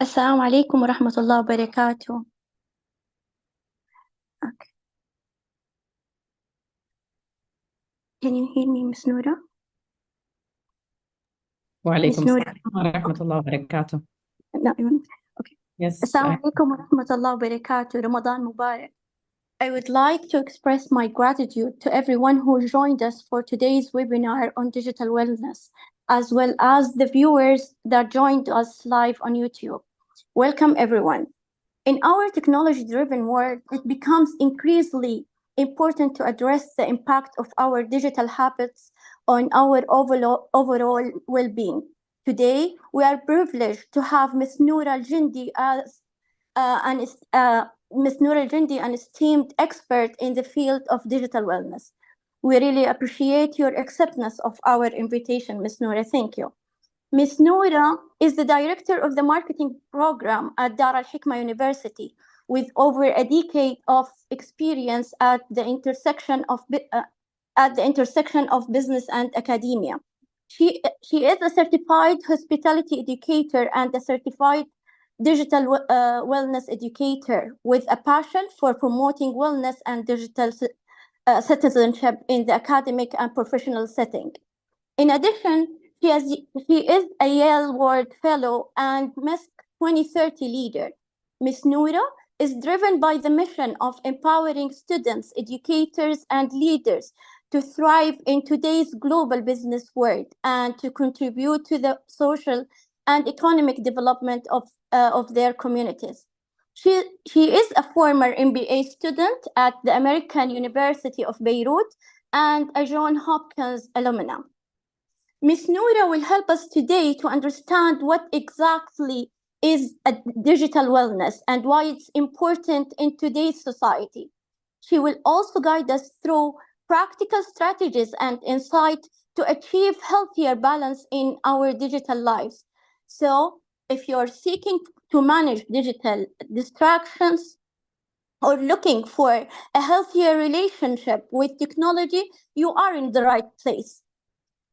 السلام عليكم ورحمة الله وبركاته. Okay. Can you hear me, Miss Noura? وعليكم Miss Noura. السلام ورحمة الله وبركاته. No, okay. Yes, السلام عليكم ورحمة الله وبركاته. Ramadan Mubarak. I would like to express my gratitude to everyone who joined us for today's webinar on digital wellness, as well as the viewers that joined us live on YouTube. Welcome, everyone. In our technology-driven world, it becomes increasingly important to address the impact of our digital habits on our overall well-being. Today, we are privileged to have Ms. Noura Al-Jindi as Ms. Noura Al-Jindi, an esteemed expert in the field of digital wellness. We really appreciate your acceptance of our invitation, Ms. Noura. Thank you. Ms. Noura is the director of the marketing program at Dar Al Hikmah University, with over a decade of experience at the intersection of business and academia. She is a certified hospitality educator and a certified digital wellness educator with a passion for promoting wellness and digital citizenship in the academic and professional setting. In addition, she is a Yale World Fellow and Miss 2030 leader. Ms. Noura is driven by the mission of empowering students, educators, and leaders to thrive in today's global business world and to contribute to the social and economic development of their communities. She is a former MBA student at the American University of Beirut and a Johns Hopkins alumna. Ms. Noura will help us today to understand what exactly is a digital wellness and why it's important in today's society. She will also guide us through practical strategies and insight to achieve healthier balance in our digital lives. So, if you're seeking to manage digital distractions or looking for a healthier relationship with technology, you are in the right place.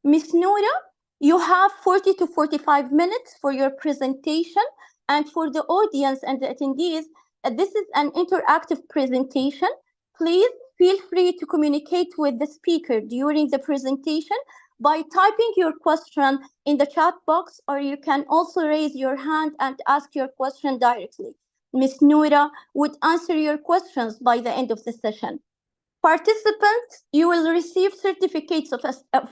Ms. Noura, you have 40 to 45 minutes for your presentation. And for the audience and the attendees, this is an interactive presentation. Please feel free to communicate with the speaker during the presentation by typing your question in the chat box, or you can also raise your hand and ask your question directly. Ms. Noura would answer your questions by the end of the session. Participants, you will receive certificates of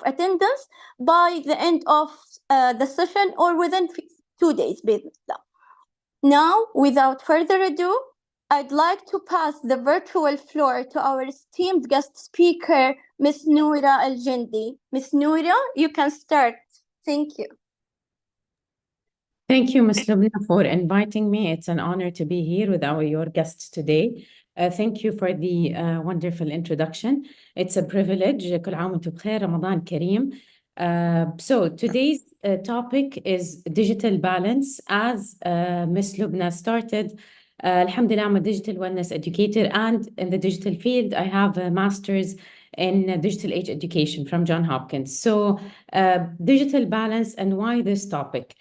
attendance by the end of the session or within 2 days. Now, without further ado, I'd like to pass the virtual floor to our esteemed guest speaker, Ms. Noura Al-Jindi. Ms. Noura, you can start. Thank you. Thank you, Ms. Lubna, for inviting me. It's an honor to be here with your guests today. Thank you for the wonderful introduction. It's a privilege. كل عام وانتم بخير. رمضان كريم. So today's topic is digital balance. As Ms. Lubna started, Alhamdulillah, I'm a digital wellness educator, and in the digital field, I have a master's in digital age education from Johns Hopkins. So digital balance and why this topic?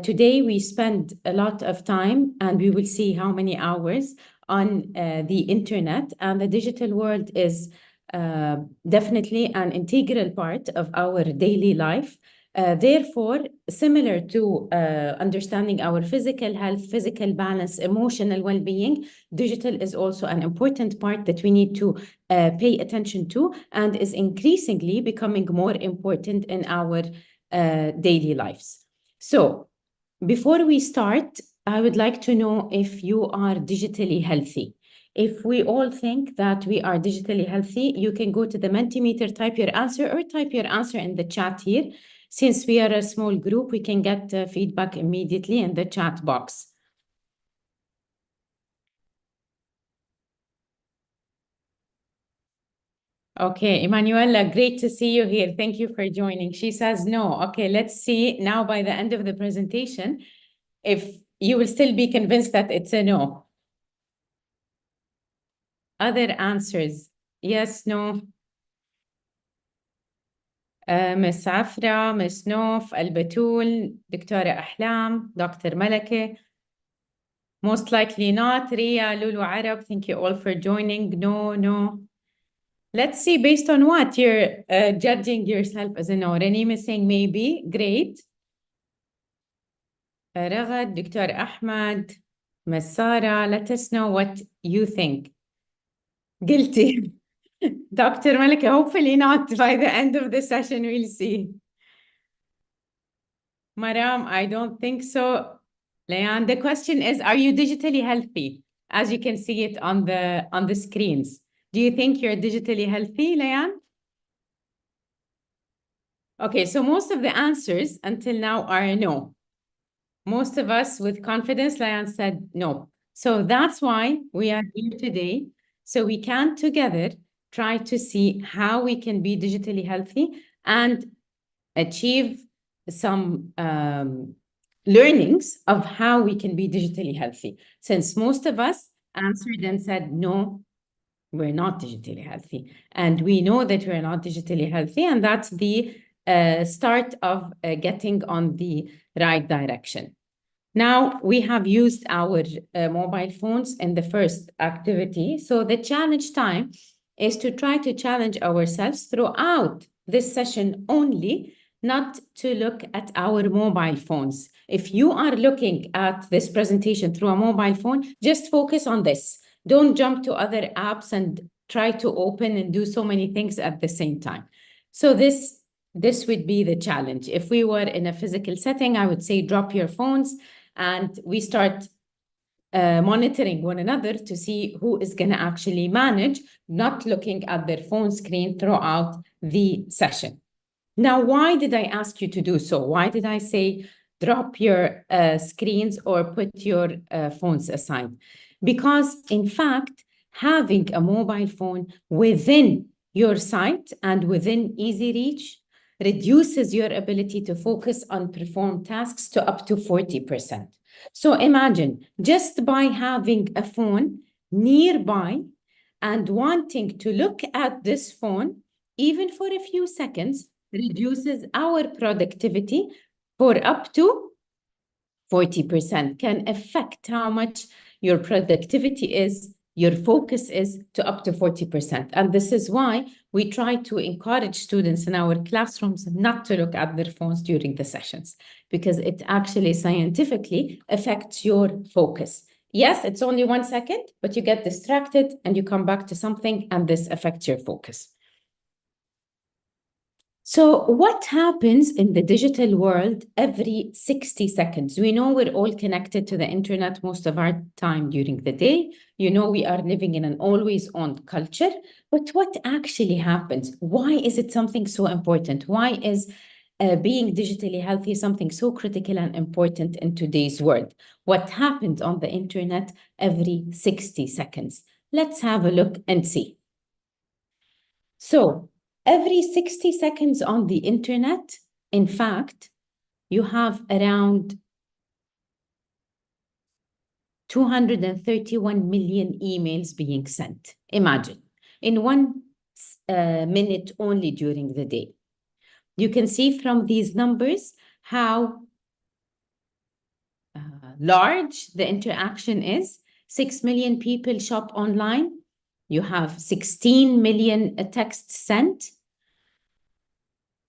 Today, we spend a lot of time, and we will see how many hours on the internet, and the digital world is definitely an integral part of our daily life. Therefore, similar to understanding our physical health, physical balance, emotional well-being, digital is also an important part that we need to pay attention to, and is increasingly becoming more important in our daily lives. So, before we start, I would like to know if you are digitally healthy. If we all think that we are digitally healthy, you can go to the Mentimeter, type your answer, or type your answer in the chat here. Since we are a small group, we can get feedback immediately in the chat box. Okay, Emanuela, great to see you here. Thank you for joining. She says no. Okay, let's see now by the end of the presentation if you will still be convinced that it's a no. Other answers, yes, no. Miss Afra, Miss Nof, البتول, دكتورة أحلام, Dr. ملكة. Most likely not. Ria, Lulu, Arab, thank you all for joining. No. Let's see, based on what you're judging yourself as a no. Reneem is saying maybe. Great. Ragad, Dr. Ahmad, Masara, let us know what you think. Guilty. Dr. Malika, hopefully not. By the end of the session, we'll see. Maram, I don't think so. Leanne, the question is, are you digitally healthy? As you can see it on the screens. Do you think you're digitally healthy, Leanne? Okay, so most of the answers until now are no. Most of us with confidence, Leanne said no. So that's why we are here today. So we can together try to see how we can be digitally healthy and achieve some learnings of how we can be digitally healthy. Since most of us answered and said, no, we're not digitally healthy. And we know that we're not digitally healthy, and that's the start of getting on the right direction. Now we have used our mobile phones in the first activity. So the challenge time is to try to challenge ourselves throughout this session only, not to look at our mobile phones. If you are looking at this presentation through a mobile phone, just focus on this. Don't jump to other apps and try to open and do so many things at the same time. So this would be the challenge. If we were in a physical setting, I would say drop your phones and we start monitoring one another to see who is going to actually manage not looking at their phone screen throughout the session. Now, why did I ask you to do so? Why did I say drop your screens or put your phones aside? Because, in fact, having a mobile phone within your sight and within easy reach reduces your ability to focus on perform tasks to up to 40%. So imagine just by having a phone nearby and wanting to look at this phone, even for a few seconds, reduces our productivity for up to 40%, can affect how much your productivity is, your focus is to up to 40%. And this is why we try to encourage students in our classrooms not to look at their phones during the sessions, because it actually scientifically affects your focus. Yes, it's only 1 second, but you get distracted and you come back to something and this affects your focus. So what happens in the digital world every 60 seconds? We know we're all connected to the internet most of our time during the day. You know, we are living in an always on culture, but what actually happens? Why is it something so important? Why is being digitally healthy something so critical and important in today's world? What happens on the internet every 60 seconds? Let's have a look and see. So every 60 seconds on the internet, in fact, you have around 231 million emails being sent. Imagine, in 1 minute only during the day. You can see from these numbers how large the interaction is. 6 million people shop online. You have 16 million texts sent.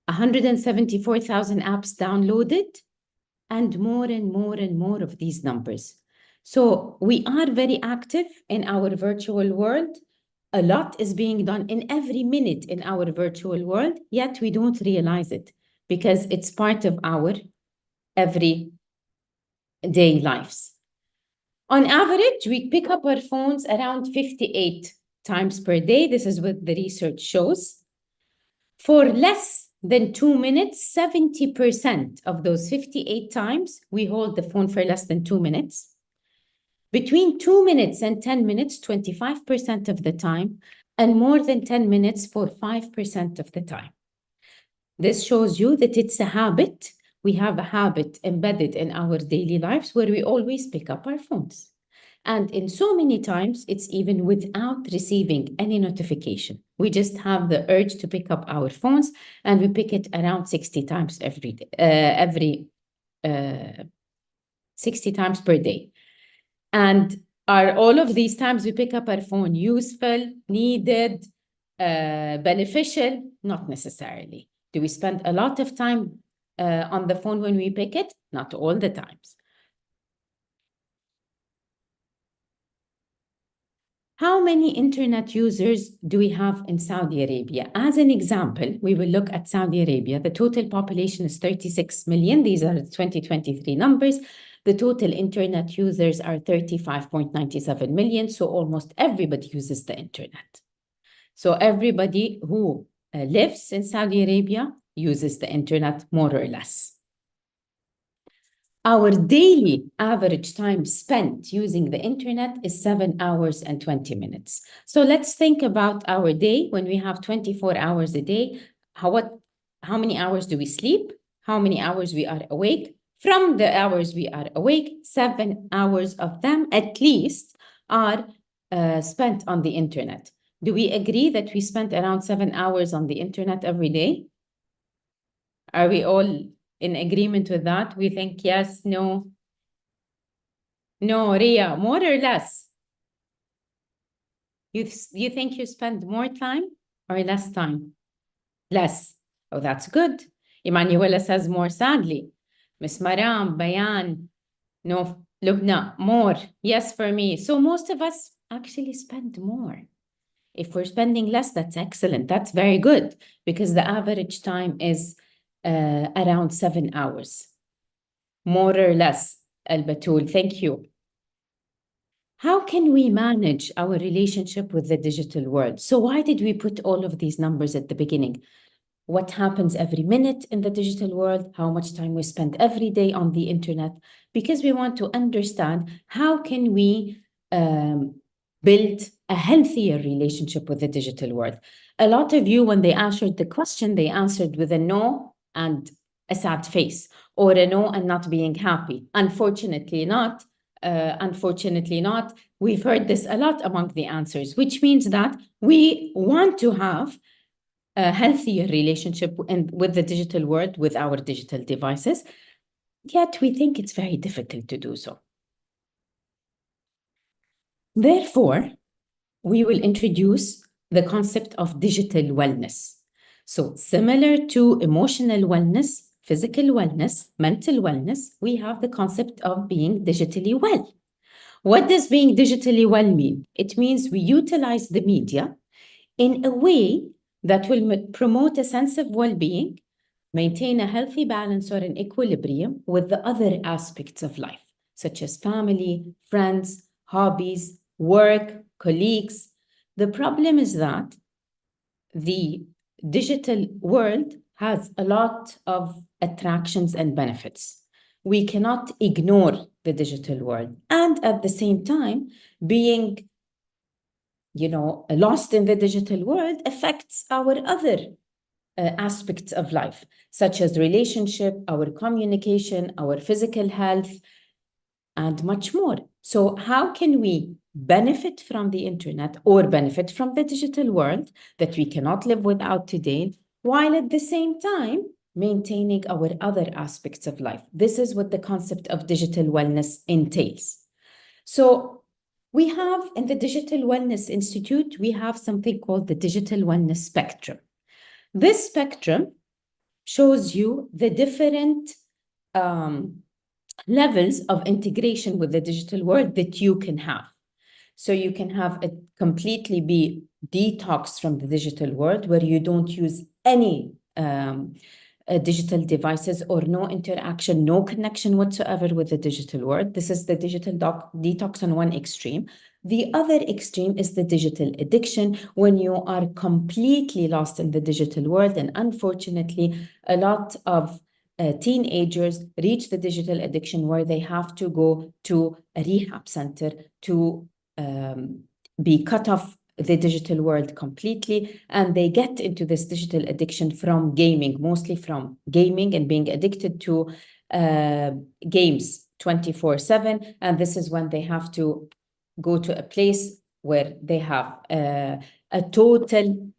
174,000 apps downloaded, and more and more and more of these numbers. So we are very active in our virtual world. A lot is being done in every minute in our virtual world, yet we don't realize it because it's part of our everyday lives. On average, we pick up our phones around 58 times per day. This is what the research shows. For less than 2 minutes, 70% of those 58 times, we hold the phone for less than 2 minutes. Between 2 minutes and 10 minutes, 25% of the time, and more than 10 minutes for 5% of the time. This shows you that it's a habit. We have a habit embedded in our daily lives where we always pick up our phones. And in so many times, it's even without receiving any notification. We just have the urge to pick up our phones, and we pick it around 60 times every day, 60 times per day. And are all of these times we pick up our phone useful, needed, beneficial? Not necessarily. Do we spend a lot of time on the phone when we pick it? Not all the times. How many internet users do we have in Saudi Arabia? As an example, we will look at Saudi Arabia. The total population is 36 million. These are the 2023 numbers. The total internet users are 35.97 million. So almost everybody uses the internet. So everybody who lives in Saudi Arabia uses the internet more or less. Our daily average time spent using the internet is 7 hours and 20 minutes. So let's think about our day when we have 24 hours a day. How many hours do we sleep? How many hours we are awake? From the hours we are awake, 7 hours of them at least are spent on the internet. Do we agree that we spend around 7 hours on the internet every day? Are we all in agreement with that? We think yes, no? No, Ria, more or less? You think you spend more time or less time? Less. Oh, that's good. Emanuela says more, sadly. Miss Maram, Bayan, no, Lubna, more. Yes, for me. So most of us actually spend more. If we're spending less, that's excellent. That's very good because the average time is around 7 hours. More or less, Al-Batul, thank you. How can we manage our relationship with the digital world? So why did we put all of these numbers at the beginning? What happens every minute in the digital world? How much time we spend every day on the internet? Because we want to understand how can we build a healthier relationship with the digital world. A lot of you, when they answered the question, they answered with a no and a sad face, or a no and not being happy. Unfortunately not. We've heard this a lot among the answers, which means that we want to have a healthier relationship with the digital world, with our digital devices, yet we think it's very difficult to do so. Therefore, we will introduce the concept of digital wellness. So similar to emotional wellness, physical wellness, mental wellness, we have the concept of being digitally well. What does being digitally well mean? It means we utilize the media in a way that will promote a sense of well-being, maintain a healthy balance or an equilibrium with the other aspects of life, such as family, friends, hobbies, work, colleagues. The problem is that the digital world has a lot of attractions and benefits. We cannot ignore the digital world. And at the same time, being lost in the digital world affects our other aspects of life, such as relationship, our communication, our physical health, and much more. So how can we benefit from the internet or benefit from the digital world that we cannot live without today, while at the same time maintaining our other aspects of life? This is what the concept of digital wellness entails. So we have in the Digital Wellness Institute, we have something called the Digital Wellness Spectrum. This spectrum shows you the different levels of integration with the digital world that you can have. So you can have it completely be detox from the digital world, where you don't use any digital devices or no interaction, no connection whatsoever with the digital world. This is the digital detox on one extreme. The other extreme is the digital addiction, when you are completely lost in the digital world. And unfortunately, a lot of teenagers reach the digital addiction where they have to go to a rehab center to be cut off the digital world completely, and they get into this digital addiction from gaming, mostly from gaming and being addicted to games 24/7. And this is when they have to go to a place where they have a total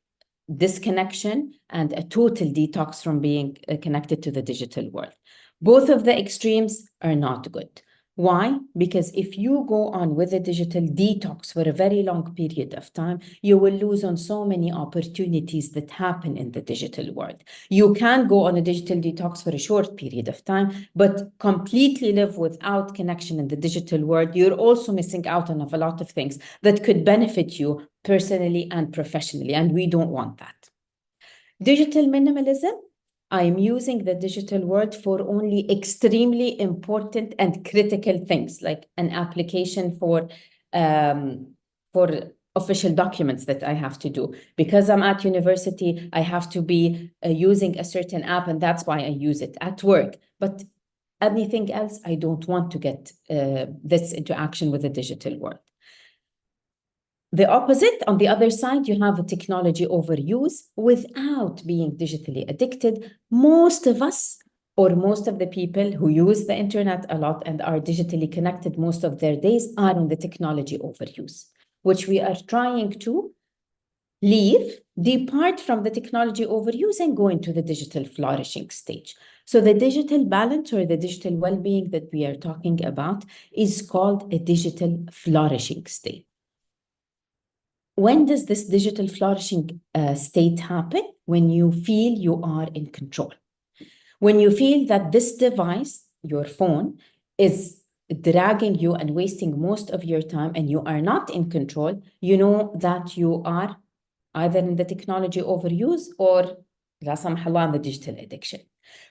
disconnection and a total detox from being connected to the digital world. Both of the extremes are not good. Why? Because if you go on with a digital detox for a very long period of time, you will lose on so many opportunities that happen in the digital world. You can go on a digital detox for a short period of time, but completely live without connection in the digital world. You're also missing out on a lot of things that could benefit you personally and professionally, and we don't want that. Digital minimalism, I am using the digital world for only extremely important and critical things, like an application for official documents that I have to do. Because I'm at university, I have to be using a certain app, and that's why I use it at work. But anything else, I don't want to get this into action with the digital world. The opposite, on the other side, you have a technology overuse without being digitally addicted. Most of us, or most of the people who use the internet a lot and are digitally connected most of their days, are in the technology overuse, which we are trying to leave, depart from the technology overuse and go into the digital flourishing stage. So the digital balance or the digital well-being that we are talking about is called a digital flourishing state. When does this digital flourishing state happen? When you feel you are in control. When you feel that this device, your phone, is dragging you and wasting most of your time and you are not in control, you know that you are either in the technology overuse or, la samah Allah, in the digital addiction.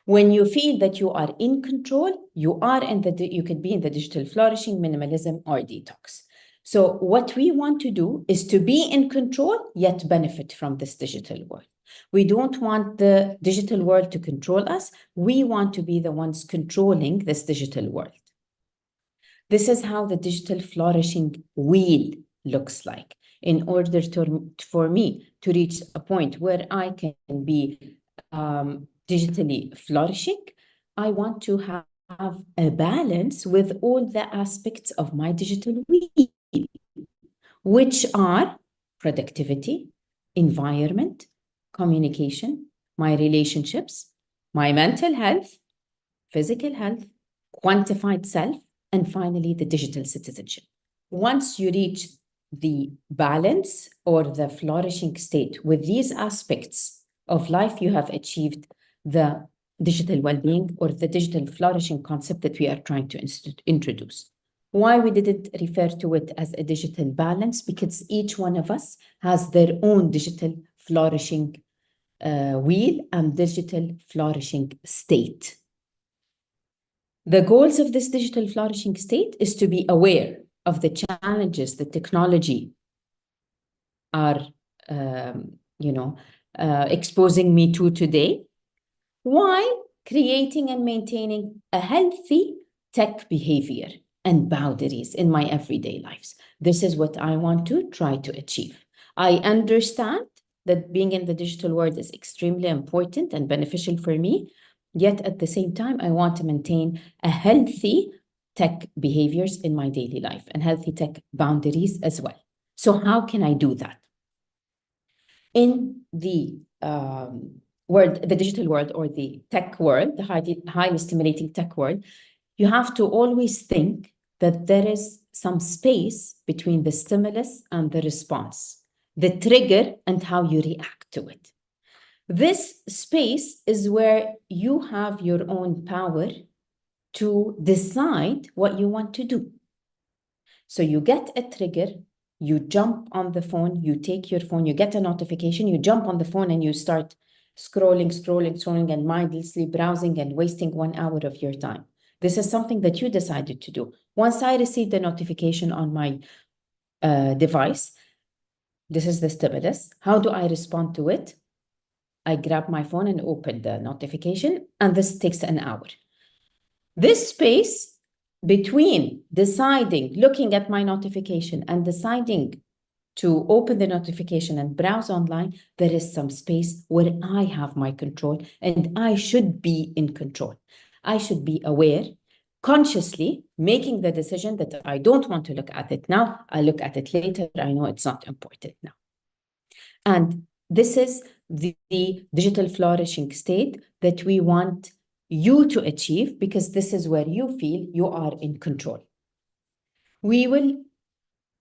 When you feel that you are in control, you could be in the digital flourishing, minimalism, or detox. So what we want to do is to be in control, yet benefit from this digital world. We don't want the digital world to control us. We want to be the ones controlling this digital world. This is how the digital flourishing wheel looks like. In order for me to reach a point where I can be digitally flourishing, I want to have a balance with all the aspects of my digital wheel, which are productivity, environment, communication, my relationships, my mental health, physical health, quantified self, and finally, the digital citizenship. Once you reach the balance or the flourishing state with these aspects of life, you have achieved the digital well-being or the digital flourishing concept that we are trying to introduce. Why we didn't refer to it as a digital balance? Because each one of us has their own digital flourishing wheel and digital flourishing state. The goals of this digital flourishing state is to be aware of the challenges that technology are, exposing me to today, while creating and maintaining a healthy tech behavior and boundaries in my everyday lives. This is what I want to try to achieve. I understand that being in the digital world is extremely important and beneficial for me, yet at the same time, I want to maintain a healthy tech behaviors in my daily life and healthy tech boundaries as well. So how can I do that? In the world, the digital world or the tech world, the highly stimulating tech world, you have to always think that there is some space between the stimulus and the response, the trigger and how you react to it. This space is where you have your own power to decide what you want to do. So you get a trigger, you jump on the phone, you take your phone, you get a notification, you jump on the phone and you start scrolling and mindlessly browsing and wasting 1 hour of your time. This is something that you decided to do. Once I received the notification on my device, this is the stimulus. How do I respond to it? I grab my phone and open the notification, and this takes an hour. This space between deciding, looking at my notification and deciding to open the notification and browse online, there is some space where I have my control and I should be in control. I should be aware, consciously making the decision that I don't want to look at it now. I look at it later. I know it's not important now. And this is the digital flourishing state that we want you to achieve, because this is where you feel you are in control. We will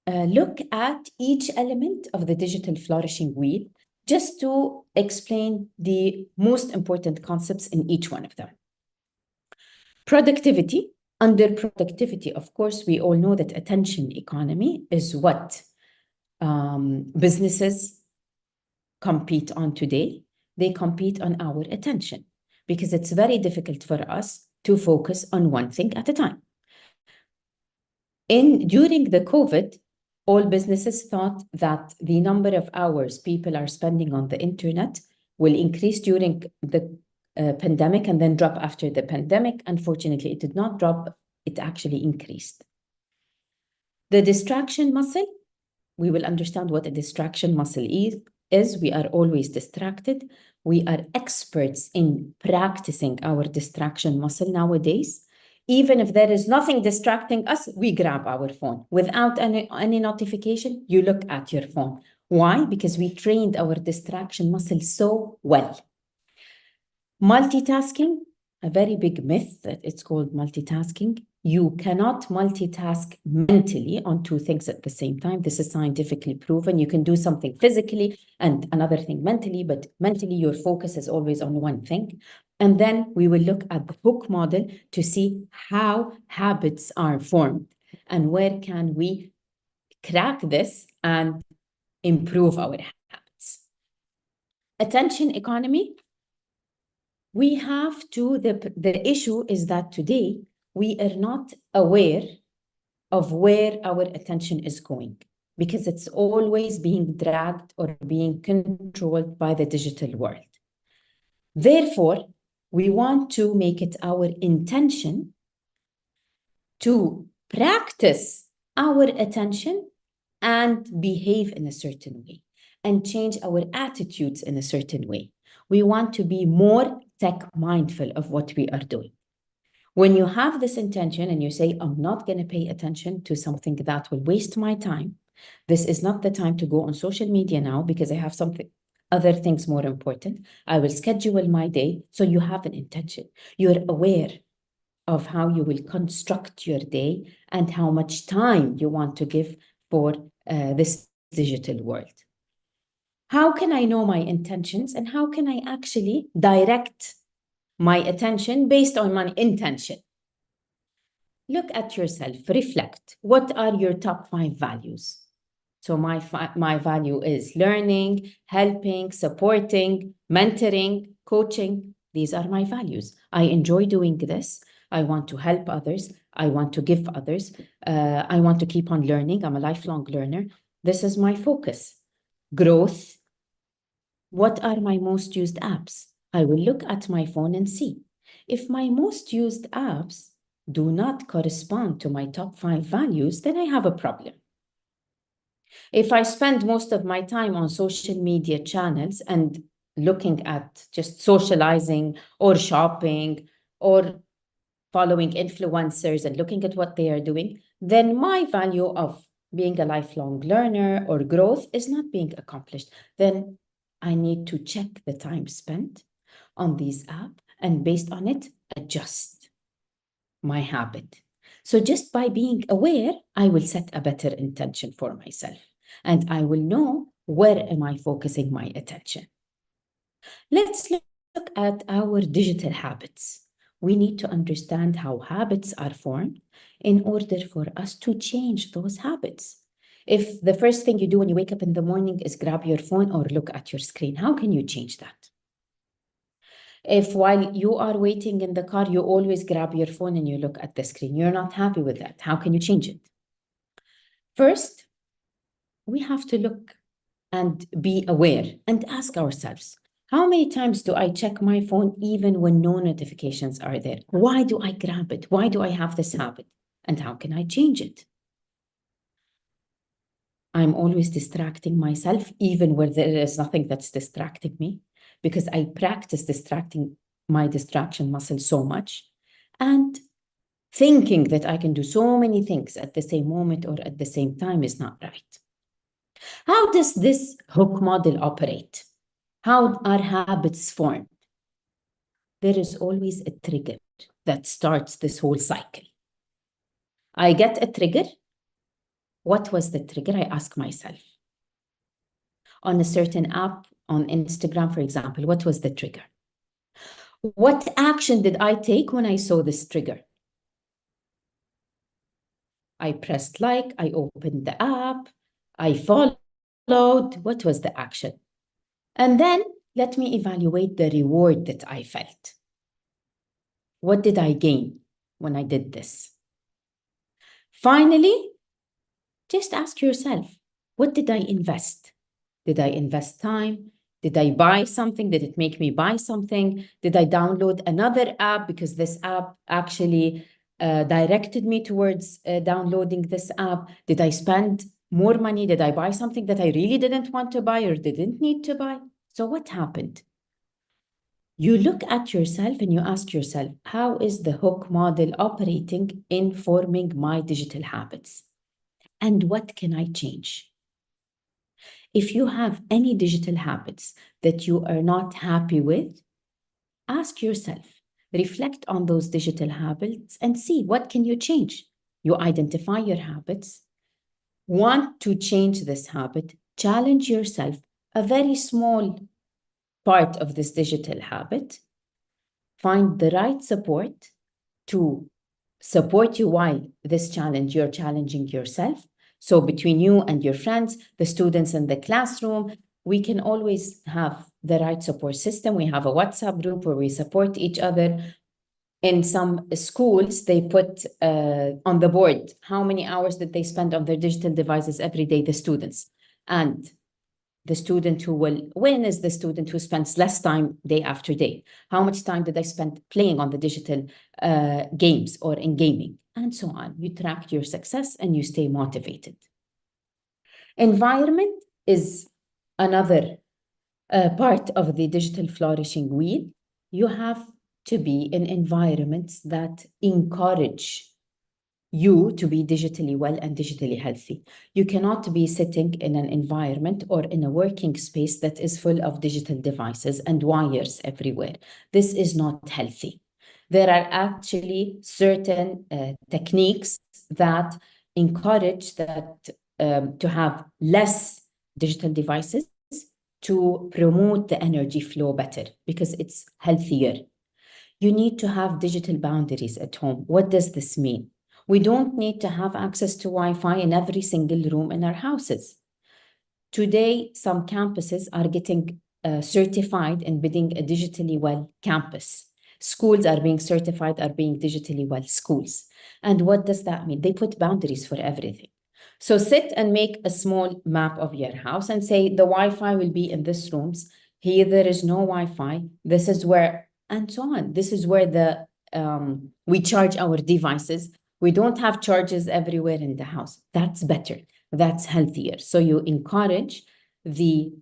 look at each element of the digital flourishing wheel just to explain the most important concepts in each one of them. Productivity. Under productivity, of course, we all know that attention economy is what businesses compete on today. They compete on our attention because it's very difficult for us to focus on one thing at a time. During the COVID, all businesses thought that the number of hours people are spending on the internet will increase during the pandemic and then drop after the pandemic. Unfortunately, it did not drop, it actually increased. The distraction muscle, we will understand what a distraction muscle is. We are always distracted. We are experts in practicing our distraction muscle nowadays. Even if there is nothing distracting us, we grab our phone. Without any notification, you look at your phone. Why? Because we trained our distraction muscle so well. Multitasking, a very big myth that it's called multitasking. You cannot multitask mentally on two things at the same time. This is scientifically proven. You can do something physically and another thing mentally, but mentally your focus is always on one thing. And then we will look at the hook model to see how habits are formed and where can we crack this and improve our habits. Attention economy. We have to, the issue is that today we are not aware of where our attention is going because it's always being dragged or being controlled by the digital world. Therefore, we want to make it our intention to practice our attention and behave in a certain way and change our attitudes in a certain way. We want to be more tech mindful of what we are doing. When you have this intention and you say, I'm not going to pay attention to something that will waste my time, this is not the time to go on social media now because I have other things more important. I will schedule my day. So you have an intention. You're aware of how you will construct your day and how much time you want to give for this digital world. How can I know my intentions and how can I actually direct my attention based on my intention? Look at yourself, reflect. What are your top 5 values? So my value is learning, helping, supporting, mentoring, coaching. These are my values. I enjoy doing this. I want to help others. I want to give others. I want to keep on learning. I'm a lifelong learner. This is my focus. Growth. What are my most used apps? I will look at my phone and see. If my most used apps do not correspond to my top 5 values, then I have a problem. If I spend most of my time on social media channels and looking at just socializing or shopping or following influencers and looking at what they are doing, then my value of being a lifelong learner or growth is not being accomplished. Then I need to check the time spent on these apps and based on it, adjust my habit. So just by being aware, I will set a better intention for myself and I will know where am I focusing my attention. Let's look at our digital habits. We need to understand how habits are formed in order for us to change those habits. If the first thing you do when you wake up in the morning is grab your phone or look at your screen, how can you change that? If while you are waiting in the car, you always grab your phone and you look at the screen, you're not happy with that. How can you change it? First, we have to look and be aware and ask ourselves, how many times do I check my phone even when no notifications are there? Why do I grab it? Why do I have this habit? And how can I change it? I'm always distracting myself, even where there is nothing that's distracting me, because I practice distracting my distraction muscle so much. And thinking that I can do so many things at the same moment or at the same time is not right. How does this hook model operate? How are habits formed? there is always a trigger that starts this whole cycle. I get a trigger. What was the trigger? I ask myself. On a certain app, on Instagram, for example, what was the trigger? What action did I take when I saw this trigger? I pressed like, I opened the app, I followed. What was the action? And then let me evaluate the reward that I felt. What did I gain when I did this? Finally, just ask yourself, what did I invest? Did I invest time? Did I buy something? Did it make me buy something? Did I download another app because this app actually directed me towards downloading this app? Did I spend more money? Did I buy something that I really didn't want to buy or didn't need to buy? So what happened? You look at yourself and you ask yourself, how is the hook model operating in forming my digital habits? And what can I change? If you have any digital habits that you are not happy with, ask yourself, reflect on those digital habits and see what can you change. You identify your habits, want to change this habit, challenge yourself, a very small part of this digital habit, find the right support to support you while this challenge, you're challenging yourself. So between you and your friends, the students in the classroom, we can always have the right support system. We have a WhatsApp group where we support each other. In some schools, they put on the board how many hours did they spend on their digital devices every day, the students. And the student who will win is the student who spends less time day after day. How much time did I spend playing on the digital games or in gaming? And so on. You track your success and you stay motivated. Environment is another part of the digital flourishing wheel. You have to be in environments that encourage you to be digitally well and digitally healthy. You cannot be sitting in an environment or in a working space that is full of digital devices and wires everywhere. This is not healthy. There are actually certain techniques that encourage that to have less digital devices to promote the energy flow better because it's healthier. You need to have digital boundaries at home. What does this mean? We don't need to have access to Wi-Fi in every single room in our houses. Today, some campuses are getting certified in being a digitally well campus. Schools are being certified, are being digitally well schools. And what does that mean? They put boundaries for everything. So sit and make a small map of your house and say the Wi-Fi will be in this rooms. Here there is no Wi-Fi. This is where, and so on. This is where we charge our devices. We don't have charges everywhere in the house. That's better. That's healthier. So you encourage the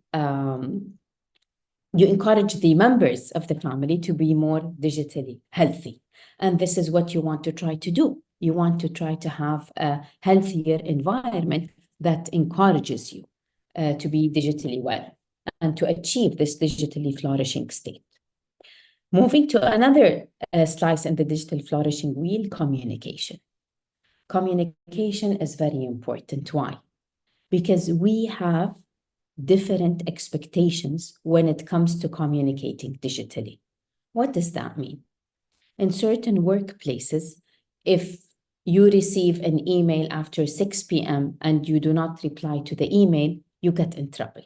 members of the family to be more digitally healthy. And this is what you want to try to do. You want to try to have a healthier environment that encourages you to be digitally well and to achieve this digitally flourishing state. Moving to another slice in the digital flourishing wheel, communication. Communication is very important. Why? Because we have different expectations when it comes to communicating digitally. What does that mean? In certain workplaces, if you receive an email after 6 p.m. and you do not reply to the email, you get in trouble.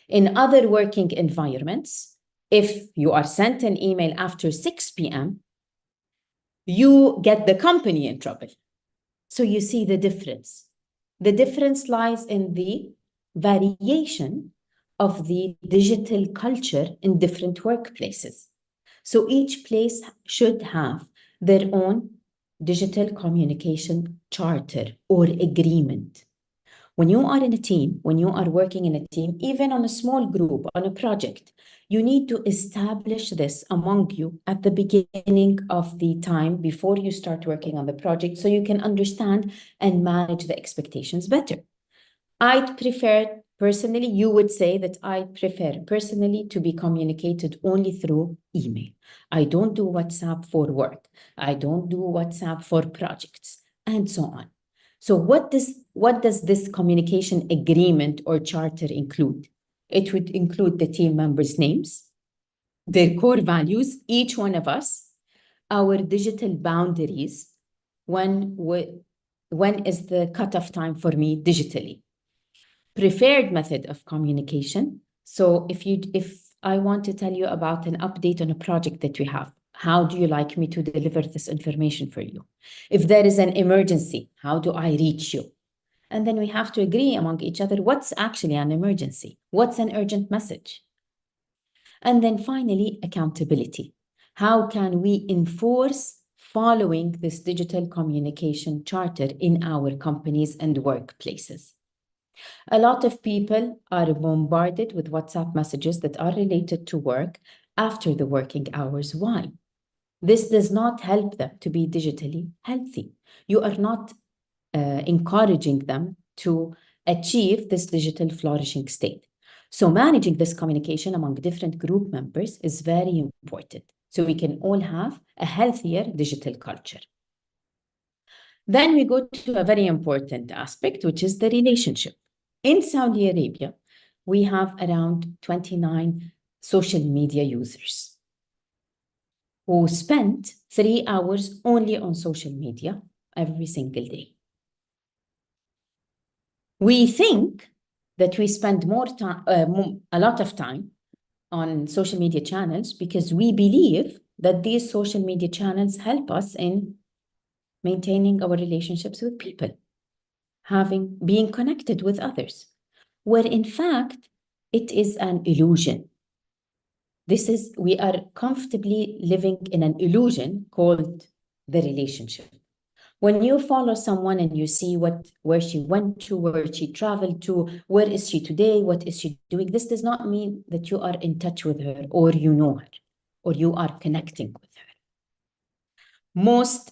In other working environments, if you are sent an email after 6 p.m., you get the company in trouble. So you see the difference. The difference lies in the variation of the digital culture in different workplaces. So each place should have their own digital communication charter or agreement. When you are in a team, when you are working in a team, even on a small group, on a project, you need to establish this among you at the beginning of the time before you start working on the project so you can understand and manage the expectations better. I'd prefer Personally, you would say that I prefer personally to be communicated only through email. I don't do WhatsApp for work. I don't do WhatsApp for projects, and so on. So what does this communication agreement or charter include? It would include the team members' names, their core values, each one of us, our digital boundaries, when is the cutoff time for me digitally, preferred method of communication. So if I want to tell you about an update on a project that we have, how do you like me to deliver this information for you? If there is an emergency, how do I reach you? And then we have to agree among each other what's actually an emergency, what's an urgent message. And then finally, accountability. How can we enforce following this digital communication charter in our companies and workplaces? A lot of people are bombarded with WhatsApp messages that are related to work after the working hours. Why? This does not help them to be digitally healthy. You are not encouraging them to achieve this digital flourishing state. So managing this communication among different group members is very important, so we can all have a healthier digital culture. Then we go to a very important aspect, which is the relationship. In Saudi Arabia, we have around 29 social media users who spend 3 hours only on social media every single day. We think that we spend more time, a lot of time on social media channels because we believe that these social media channels help us in maintaining our relationships with people, being connected with others, where in fact, it is an illusion. We are comfortably living in an illusion called the relationship. When you follow someone and you see where she went to, where she traveled to, where is she today, what is she doing, this does not mean that you are in touch with her or you know her or you are connecting with her.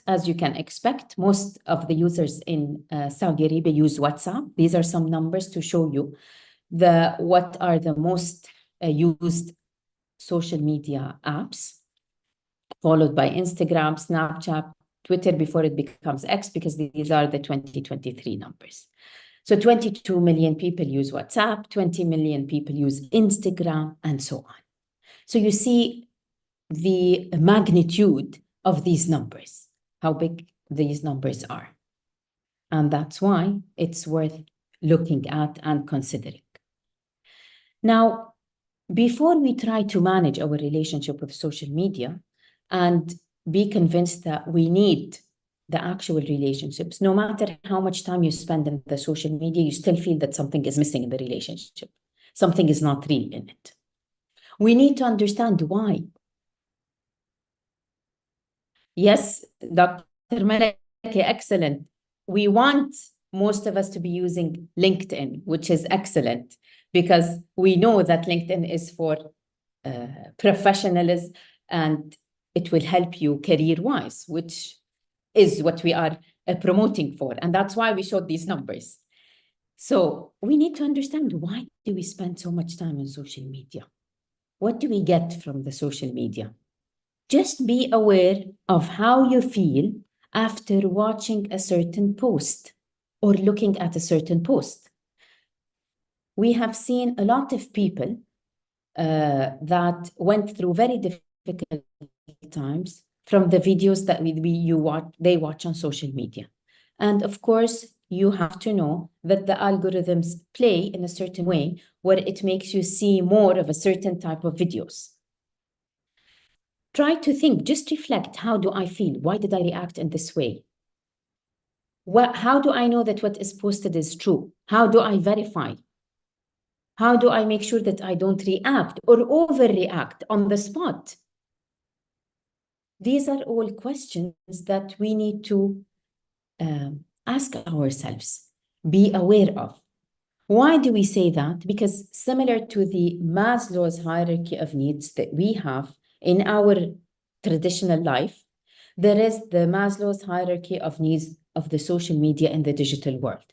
As you can expect, most of the users in Saudi Arabia use WhatsApp. These are some numbers to show you what are the most used social media apps, followed by Instagram, Snapchat, Twitter before it becomes X, because these are the 2023 numbers. So 22 million people use WhatsApp, 20 million people use Instagram, and so on. So you see the magnitude of these numbers, how big these numbers are. And that's why it's worth looking at and considering. Now, before we try to manage our relationship with social media and be convinced that we need the actual relationships, no matter how much time you spend in the social media, you still feel that something is missing in the relationship. Something is not real in it. We need to understand why. Yes, Dr. Malaki, excellent. We want most of us to be using LinkedIn, which is excellent, because we know that LinkedIn is for professionalism and it will help you career-wise, which is what we are promoting for. And that's why we showed these numbers. So we need to understand, why do we spend so much time on social media? What do we get from the social media? Just be aware of how you feel after watching a certain post or looking at a certain post. We have seen a lot of people that went through very difficult times from the videos that they watch on social media. And of course, you have to know that the algorithms play in a certain way where it makes you see more of a certain type of videos. Try to think, just reflect, how do I feel? Why did I react in this way? How do I know that what is posted is true? How do I verify? How do I make sure that I don't react or overreact on the spot? These are all questions that we need to ask ourselves, be aware of. Why do we say that? Because similar to the Maslow's hierarchy of needs that we have in our traditional life, there is the Maslow's hierarchy of needs of the social media and the digital world.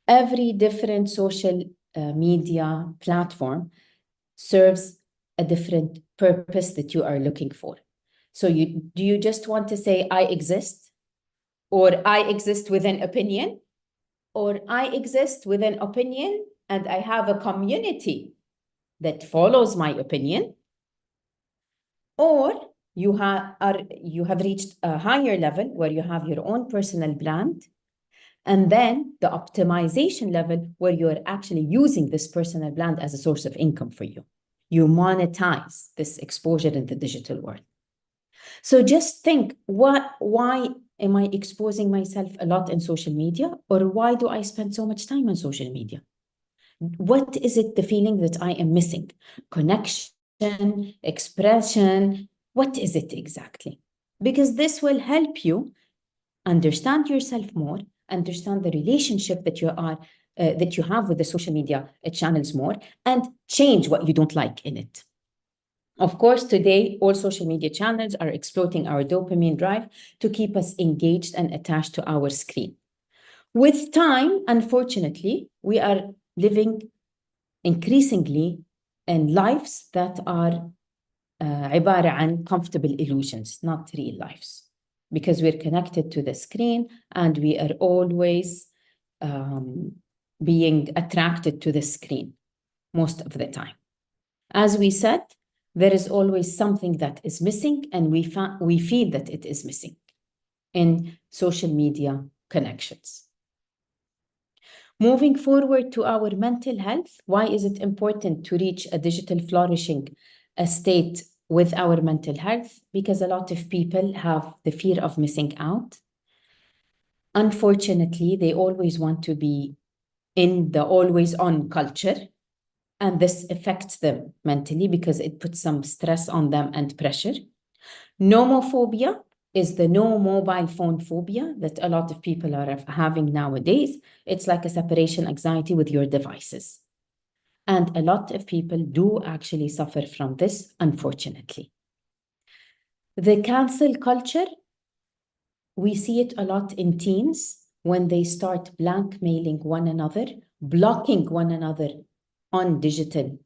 Every different social media platform serves a different purpose that you are looking for. So do you just want to say, I exist, or I exist with an opinion, or I exist with an opinion and I have a community that follows my opinion, or you have reached a higher level where you have your own personal brand, and then the optimization level where you're actually using this personal brand as a source of income for you. You monetize this exposure in the digital world. So just think, why am I exposing myself a lot in social media? Or why do I spend so much time on social media? What is it, the feeling that I am missing? Connection, expression, what is it exactly? Because this will help you understand yourself more, understand the relationship that you have with the social media channels more, and change what you don't like in it. Of course, today, all social media channels are exploiting our dopamine drive to keep us engaged and attached to our screen. With time, unfortunately, we are living increasingly in lives that are عبارة عن comfortable illusions, not real lives, because we're connected to the screen and we are always being attracted to the screen most of the time. As we said, there is always something that is missing, and we feel that it is missing in social media connections. Moving forward to our mental health, why is it important to reach a digital flourishing state with our mental health? Because a lot of people have the fear of missing out. Unfortunately, they always want to be in the always on culture, and this affects them mentally because it puts some stress on them and pressure. Nomophobia is the no mobile phone phobia that a lot of people are having nowadays. It's like a separation anxiety with your devices. And a lot of people do actually suffer from this, unfortunately. The cancel culture, we see it a lot in teens when they start blackmailing one another, blocking one another on digital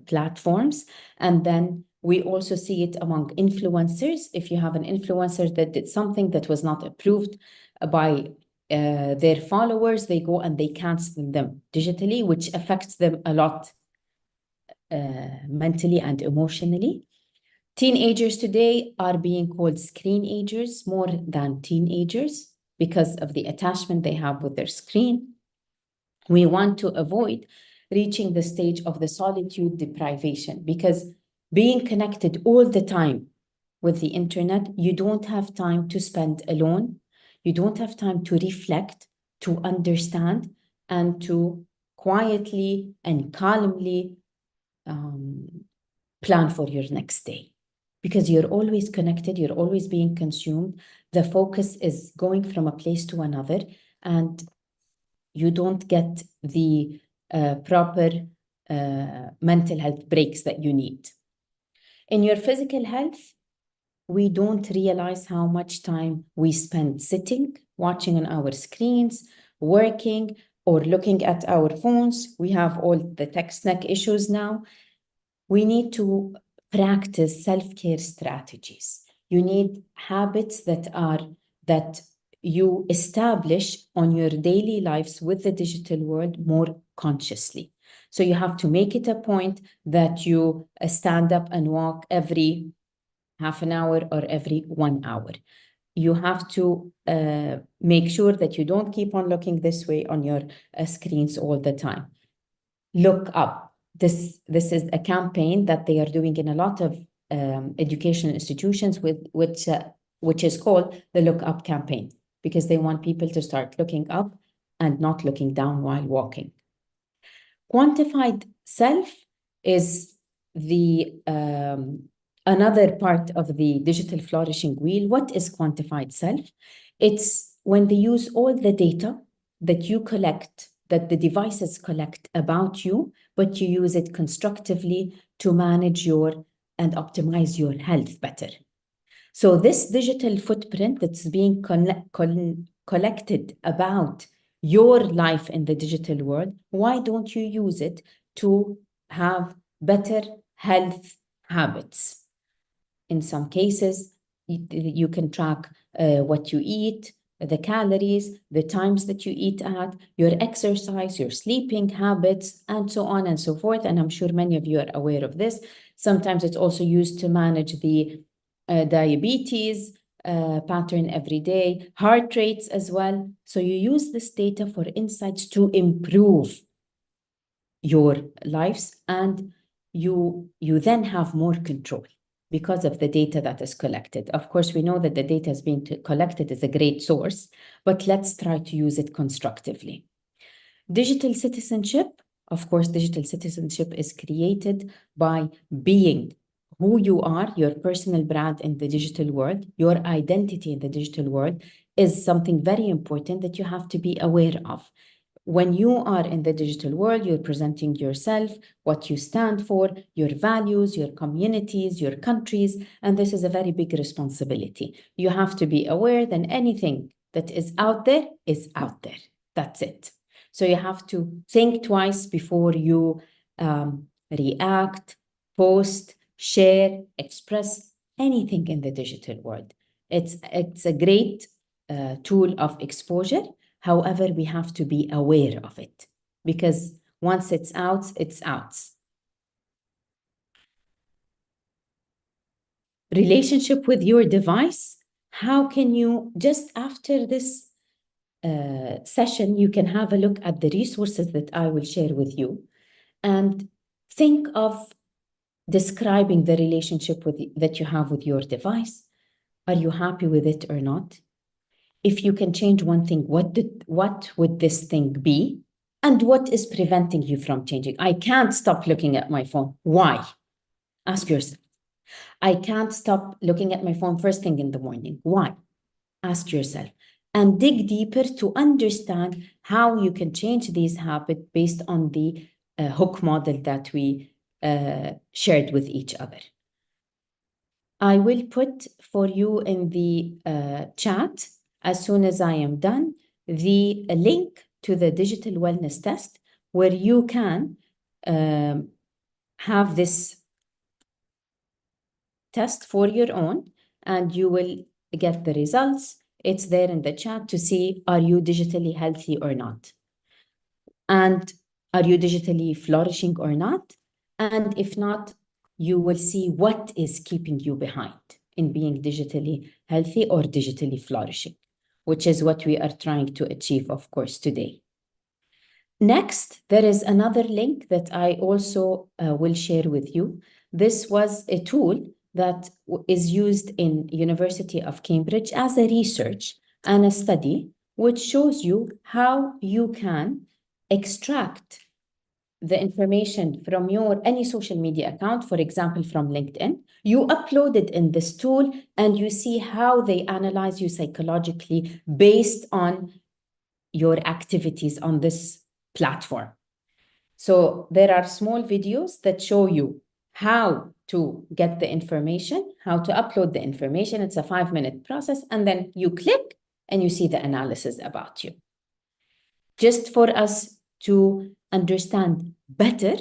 platforms. And then we also see it among influencers. If you have an influencer that did something that was not approved by their followers, they go and they cancel them digitally, which affects them a lot mentally and emotionally. Teenagers today are being called screenagers more than teenagers because of the attachment they have with their screen. We want to avoid reaching the stage of the solitude deprivation, because being connected all the time with the internet, you don't have time to spend alone. You don't have time to reflect, to understand, and to quietly and calmly plan for your next day. Because you're always connected, you're always being consumed. The focus is going from a place to another, and you don't get the proper mental health breaks that you need. In your physical health, we don't realize how much time we spend sitting, watching on our screens, working, or looking at our phones. We have all the tech snack issues now. We need to practice self-care strategies. You need habits that you establish on your daily lives with the digital world more consciously. So you have to make it a point that you stand up and walk every half an hour or every 1 hour. You have to make sure that you don't keep on looking this way on your screens all the time. Look up. This is a campaign that they are doing in a lot of educational institutions, which is called the Look Up campaign, because they want people to start looking up and not looking down while walking. Quantified self is the another part of the digital flourishing wheel. What is quantified self? It's when they use all the data that you collect, that the devices collect about you, but you use it constructively to manage and optimize your health better. So this digital footprint that's being collected about your life in the digital world, why don't you use it to have better health habits? In some cases, you can track what you eat, the calories, the times that you eat at, your exercise, your sleeping habits, and so on and so forth. And I'm sure many of you are aware of this. Sometimes it's also used to manage the diabetes pattern every day, heart rates as well. So you use this data for insights to improve your lives, and you then have more control because of the data that is collected. Of course, we know that the data is being collected is a great source, but let's try to use it constructively. Digital citizenship, of course, digital citizenship is created by being who you are, your personal brand in the digital world, your identity in the digital world is something very important that you have to be aware of. When you are in the digital world, you're presenting yourself, what you stand for, your values, your communities, your countries, and this is a very big responsibility. You have to be aware that anything that is out there is out there. That's it. So you have to think twice before you react, post, share, express anything in the digital world. It's a great tool of exposure. However, we have to be aware of it because once it's out, it's out. Relationship with your device. How can you, just after this session, you can have a look at the resources that I will share with you and think of describing the relationship that you have with your device. Are you happy with it or not? If you can change one thing, what would this thing be? And what is preventing you from changing? I can't stop looking at my phone. Why? Ask yourself. I can't stop looking at my phone first thing in the morning. Why? Ask yourself. And dig deeper to understand how you can change these habits based on the hook model that we shared with each other. I will put for you in the chat, as soon as I am done, the link to the digital wellness test where you can have this test for your own and you will get the results. It's there in the chat to see, are you digitally healthy or not? And are you digitally flourishing or not? And if not, you will see what is keeping you behind in being digitally healthy or digitally flourishing, which is what we are trying to achieve, of course, today. Next, there is another link that I also will share with you. This was a tool that is used in University of Cambridge as a research and a study, which shows you how you can extract the information from your any social media account, for example, from LinkedIn. You upload it in this tool and you see how they analyze you psychologically based on your activities on this platform. So there are small videos that show you how to get the information, how to upload the information. It's a 5-minute process, and then you click and you see the analysis about you. Just for us to understand better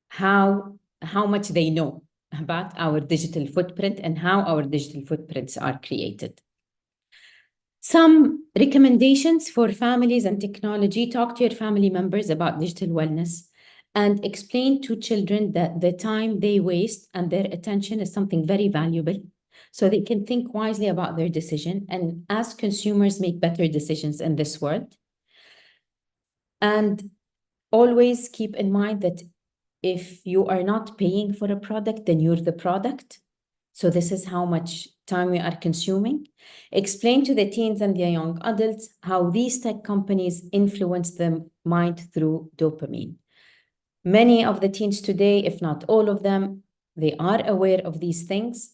how much they know about our digital footprint and how our digital footprints are created. Some recommendations for families and technology. Talk to your family members about digital wellness and explain to children that the time they waste and their attention is something very valuable, so they can think wisely about their decision and as consumers make better decisions in this world. And always keep in mind that if you are not paying for a product, then you're the product. So this is how much time we are consuming. Explain to the teens and the young adults how these tech companies influence the mind through dopamine. Many of the teens today, if not all of them, they are aware of these things.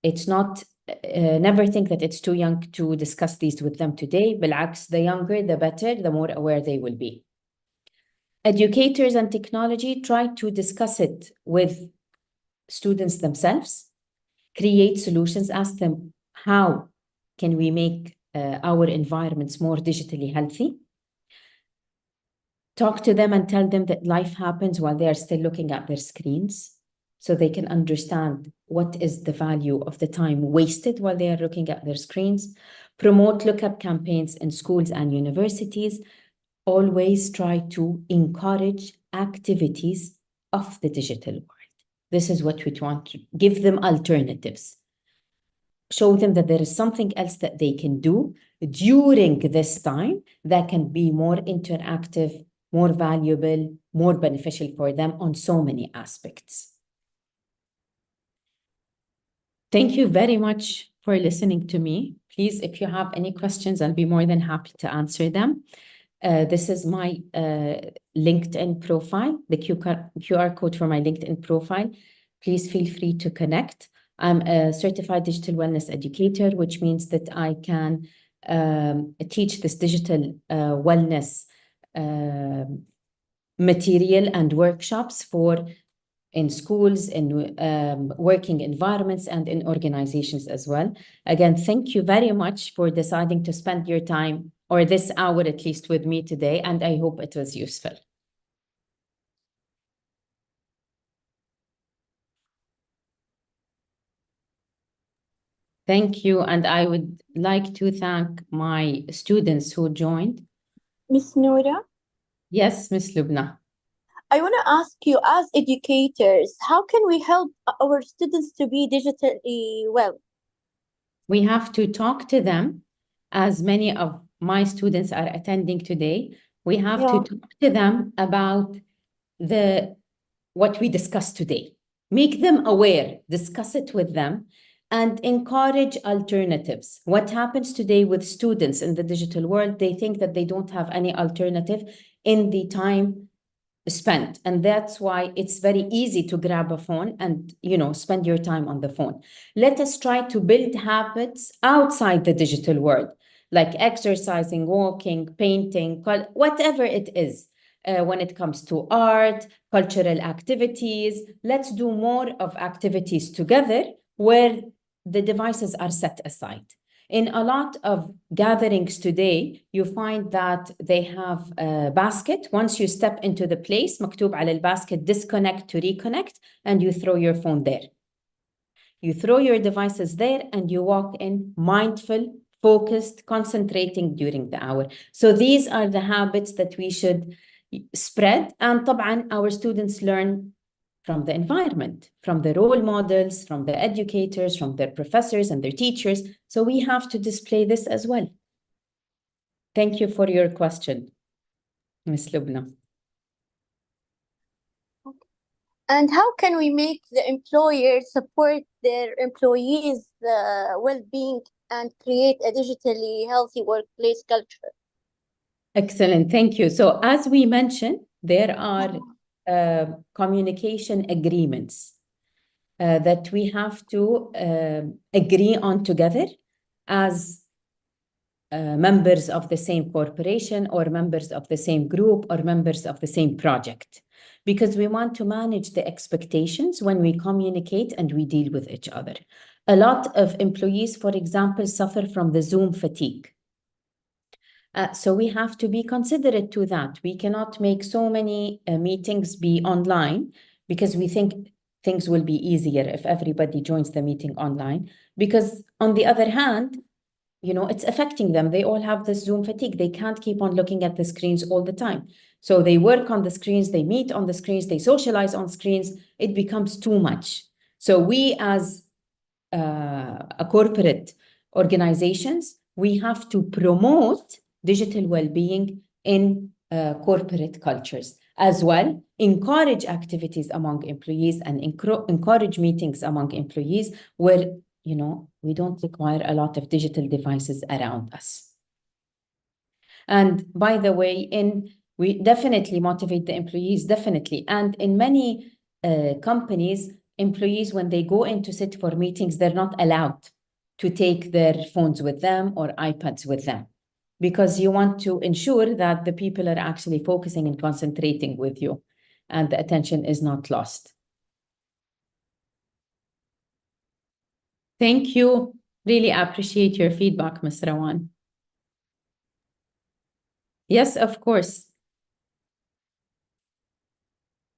It's not, never think that it's too young to discuss these with them today. Bil'aks, the younger, the better, the more aware they will be. Educators and technology, try to discuss it with students themselves. Create solutions, ask them, how can we make our environments more digitally healthy. Talk to them and tell them that life happens while they are still looking at their screens, so they can understand what is the value of the time wasted while they are looking at their screens. Promote look-up campaigns in schools and universities. Always try to encourage activities of the digital world. This is what we want to give them alternatives. Show them that there is something else that they can do during this time that can be more interactive, more valuable, more beneficial for them on so many aspects. Thank you very much for listening to me. Please, if you have any questions, I'll be more than happy to answer them. This is my LinkedIn profile, the QR code for my LinkedIn profile. Please feel free to connect. I'm a certified digital wellness educator, which means that I can teach this digital wellness material and workshops in schools, in working environments, and in organizations as well. Again, thank you very much for deciding to spend your time, or this hour at least, with me today, and I hope it was useful. Thank you, and I would like to thank my students who joined. Miss Noura, Yes, Miss Lubna. I want to ask you, as educators, how can we help our students to be digitally well? We have to talk to them, as many of my students are attending today. We have to talk to them about what we discussed today. Make them aware, discuss it with them, and encourage alternatives. What happens today with students in the digital world, they think that they don't have any alternative in the time spent, and that's why it's very easy to grab a phone and spend your time on the phone. Let us try to build habits outside the digital world, like exercising, walking, painting, whatever it is. When it comes to art, cultural activities, let's do more of activities together where the devices are set aside. In a lot of gatherings today, you find that they have a basket. Once you step into the place, مكتوب على البasket, disconnect to reconnect, and you throw your phone there. You throw your devices there and you walk in mindful, focused, concentrating during the hour. So these are the habits that we should spread. And طبعا our students learn from the environment, from the role models, from the educators, from their professors and their teachers. So we have to display this as well. Thank you for your question, Ms. Lubna. And how can we make the employers support their employees' well-being and create a digitally healthy workplace culture? Excellent, thank you. So as we mentioned, there are communication agreements that we have to agree on together as members of the same corporation, or members of the same group, or members of the same project, because we want to manage the expectations when we communicate and we deal with each other. A lot of employees, for example, suffer from the Zoom fatigue. So we have to be considerate to that. We cannot make so many meetings be online, because we think things will be easier if everybody joins the meeting online. Because on the other hand, it's affecting them. They all have this Zoom fatigue. They can't keep on looking at the screens all the time. So they work on the screens, they meet on the screens, they socialize on screens. It becomes too much. So we, as a corporate organizations, we have to promote digital well-being in corporate cultures as well, encourage activities among employees, and encourage meetings among employees where we don't require a lot of digital devices around us. And by the way, we definitely motivate the employees, definitely. And in many companies, employees, when they go in to sit for meetings, they're not allowed to take their phones with them or iPads with them, because you want to ensure that the people are actually focusing and concentrating with you, and the attention is not lost. Thank you. Really appreciate your feedback, Ms. Rawan. Yes, of course.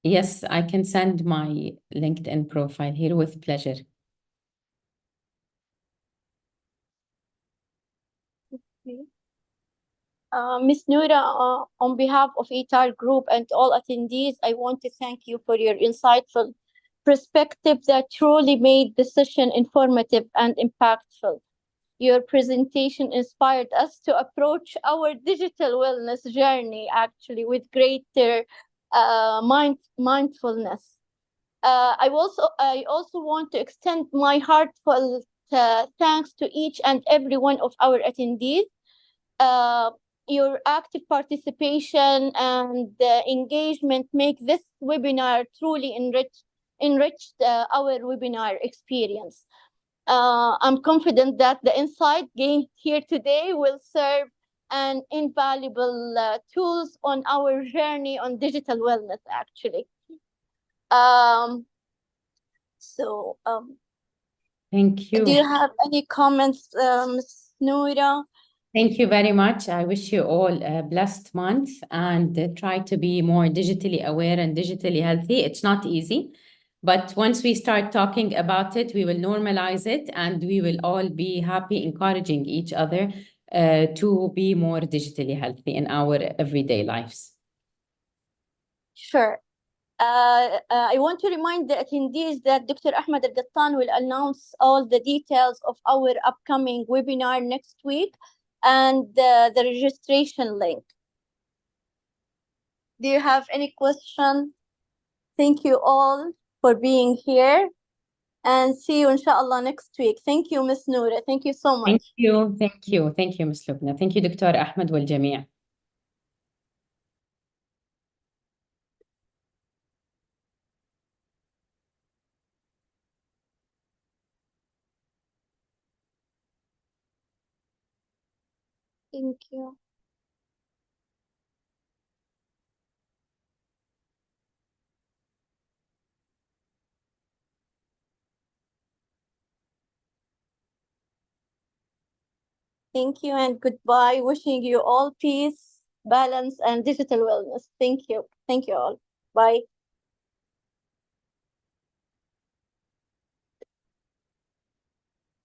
Yes, I can send my LinkedIn profile here with pleasure. Ms. Noura, on behalf of ITAR Group and all attendees, I want to thank you for your insightful perspective that truly made the session informative and impactful. Your presentation inspired us to approach our digital wellness journey actually with greater mindfulness. I also want to extend my heartfelt thanks to each and every one of our attendees. Uh, your active participation and engagement make this webinar truly enriched our webinar experience. I'm confident that the insight gained here today will serve an invaluable tools on our journey on digital wellness, actually. So, Thank you. do you have any comments, Ms. Noura? Thank you very much. I wish you all a blessed month and try to be more digitally aware and digitally healthy. It's not easy, but once we start talking about it, we will normalize it and we will all be happy, encouraging each other to be more digitally healthy in our everyday lives. Sure. I want to remind the attendees that Dr. Ahmed Al-Gattan will announce all the details of our upcoming webinar next week and the registration link. Do you have any question? Thank you all for being here and see you inshallah next week. Thank you, Ms. Noura. Thank you so much. Thank you. Thank you. Thank you, Ms. Lubna. Thank you, Dr. Ahmed والجميع. Thank you. Thank you and goodbye. Wishing you all peace, balance, and digital wellness. Thank you. Thank you all. Bye.